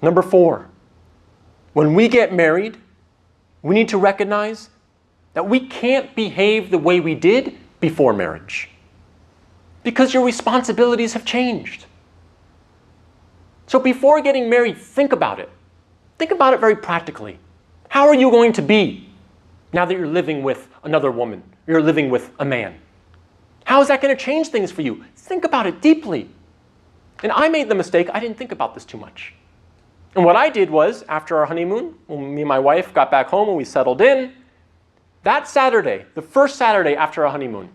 Number 4, when we get married, we need to recognize that we can't behave the way we did before marriage because your responsibilities have changed. So before getting married, think about it. Think about it very practically. How are you going to be now that you're living with another woman, you're living with a man? How is that going to change things for you? Think about it deeply. And I made the mistake, I didn't think about this too much. And what I did was, after our honeymoon, when me and my wife got back home and we settled in, that Saturday, the first Saturday after our honeymoon,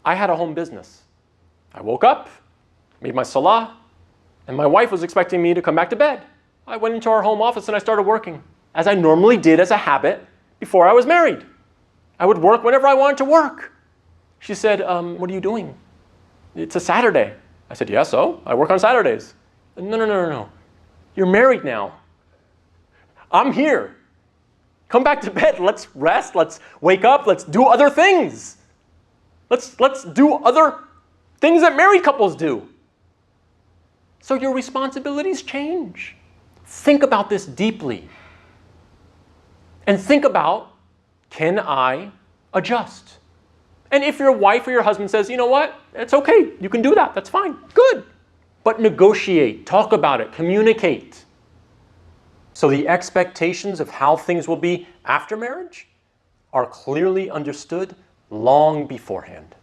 I had a home business. I woke up, made my salah, and my wife was expecting me to come back to bed. I went into our home office and I started working, as I normally did as a habit before I was married. I would work whenever I wanted to work. She said, what are you doing? It's a Saturday. I said, yeah, so? I work on Saturdays. No. You're married now. I'm here. Come back to bed. Let's rest. Let's wake up. Let's do other things. Let's do other things that married couples do. So your responsibilities change. Think about this deeply. And think about, can I adjust? And if your wife or your husband says, you know what, it's okay, you can do that, that's fine, good. But negotiate, talk about it, communicate. So the expectations of how things will be after marriage are clearly understood long beforehand.